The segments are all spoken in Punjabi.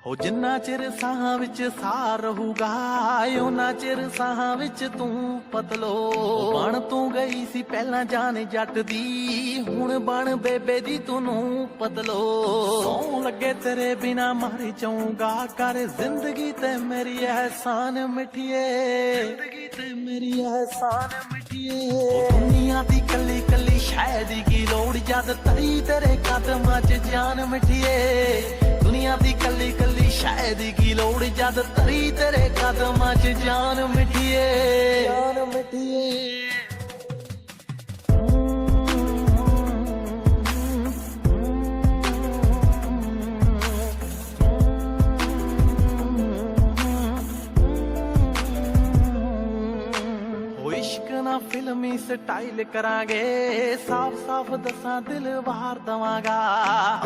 ਹੋ ਜਿੰਨਾ ਚਿਰ ਸਾਹਾਂ ਵਿੱਚ ਸਾਹ ਰਹੂਗਾ ਉਹਨਾਂ ਚਿਰ ਸਾਹਾਂ ਵਿੱਚ ਤੂੰ ਪਤਲੋ ਬਣ ਤੂੰ ਗਈ ਸੀ ਪਹਿਲਾਂ ਜਾਨ ਜੱਟ ਦੀ ਹੁਣ ਬਣ ਬੇਬੇ ਦੀ ਤੂੰ ਪਤਲੋ ਸੌਂ ਲੱਗੇ ਤੇਰੇ ਬਿਨਾ ਮਰ ਜਾਊਂਗਾ ਕਰ ਜ਼ਿੰਦਗੀ ਤੇ ਮੇਰੀ ਅਹਿਸਾਨ ਮਿੱਠੀਏ ਜ਼ਿੰਦਗੀ ਤੇ ਮੇਰੀ ਅਹਿਸਾਨ ਮਿੱਠੀਏ ਦੁਨੀਆ ਦੀ ਕੱਲੀ ਕੱਲੀ ਸ਼ਾਇਦ ਕੀ ਲੋੜ ਜਦ ਤਰੀ ਤੇਰੇ ਕਦਮਾਂ 'ਚ ਜਾਨ ਮਿੱਠੀਏ ਦੁਨੀਆ ਦੀ ਕੱਲੀ ਕੱਲੀ ਸ਼ਾਇਦ ਕੀ ਲੋੜ ਜਦ ਤਰੀ ਤੇਰੇ ਕਦਮਾਂ 'ਚ ਜਾਨ ਮਿੱਠੀਏ ਜਾਨ ਮਿੱਠੀਏ इश्क ना फिल्मी स्टाइल करांगे साफ साफ दसा दिल बाहर दवांगा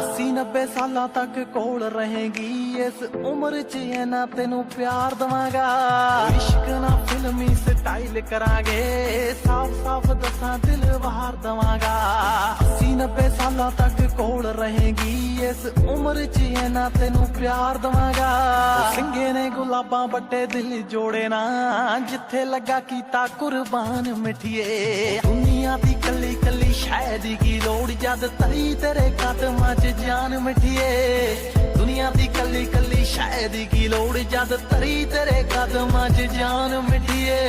80-90 साल तक कोल रहेगी इस उम्र च है ना तेनू प्यार दवांगा इश्क ना फिल्मी स्टाइल करांगे साफ साफ दसा दिल बाहर दवांगा 80-90 साल तक कोल रहेगी इस उम्र च है ना तेनू प्यार दवांगा सिंगे ने गुलाबां बट्टे दिल जोड़े ना जिथे लगा कीता कुर्बान मिठिए दुनिया दी कली कली शायद की लोड़ जद तरी तेरे कदमां च जान मिठिए दुनिया दी कली कली शायद की लोड़ जद तरी तेरे कदमां च जान मिठिए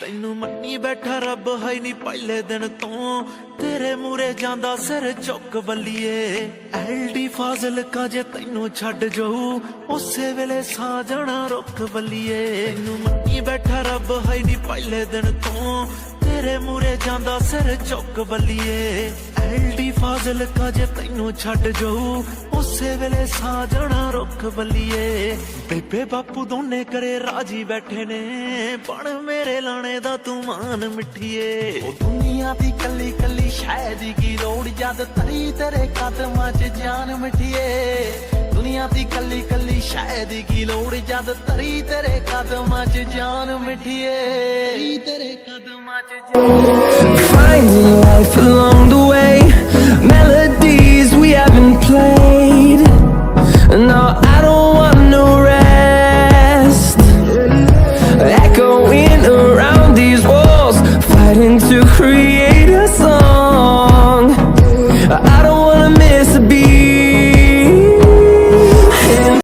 ਤੈਨੂੰ ਮੰਨੀ ਬੈਠਾ ਰੱਬ ਹੈ ਨੀ ਪਹਿਲੇ ਦਿਨ ਤੋਂ ਤੇਰੇ ਮੂਰੇ ਜਾਂਦਾ ਸਿਰ ਚੁੱਕ ਬੱਲੀਏ ਐਲਡੀ ਫਾਜ਼ਲ ਕਾ ਜੇ ਤੈਨੂੰ ਛੱਡ ਜਾਊ ਉਸੇ ਵੇਲੇ ਸਾਹ ਜਾਣਾ ਰੁੱਖ ਬੱਲੀਏ ਤੈਨੂੰ ਮੰਨੀ ਬੈਠਾ ਰੱਬ ਹੈ ਨੀ ਪਹਿਲੇ ਦਿਨ ਤੋਂ ਤੇਰੇ ਮੂਰੇ ਜਾਂਦਾ ਸਿਰ ਚੁੱਕ ਬੱਲੀਏ ਐਲਡੀ ਫਾਜ਼ਲ ਕਾ ਜੇ ਤੈਨੂੰ ਛੱਡ ਜਾਊ ਉਸੇ ਵੇਲੇ ਸਾਹ ਜਾਣਾ ਰੁੱਖ ਬੱਲੀਏ ਬੇਬੇ ਬਾਪੂ ਦੋਨੇ ਕਰੇ ਰਾਜੀ ਬੈਠੇ ਨੇ ਬਣ ਮੇਰੇ ਲਾਣੇ ਦਾ ਤੂੰ ਮਾਨ ਮਿੱਠੀਏ ਉਹ ਦੁਨੀਆ ਦੀ ਕੱਲੀ ਕੱਲੀ ਸ਼ਾਇਦ ਕੀ ਲੋੜ ਜਦ ਤਰੀ ਤੇਰੇ ਕਦਮਾਂ 'ਚ ਜਾਨ ਮਿੱਠੀਏ ਦੁਨੀਆ ਦੀ ਕੱਲੀ ਕੱਲੀ ਸ਼ਾਇਦ ਕੀ ਲੋੜ ਜਦ ਤਰੀ ਤੇਰੇ ਕਦਮਾਂ 'ਚ ਜਾਨ ਮਿੱਠੀਏ ਤੇਰੇ ਕਦਮਾਂ 'ਚ Finding life along the way, melodies we haven't played. No, I don't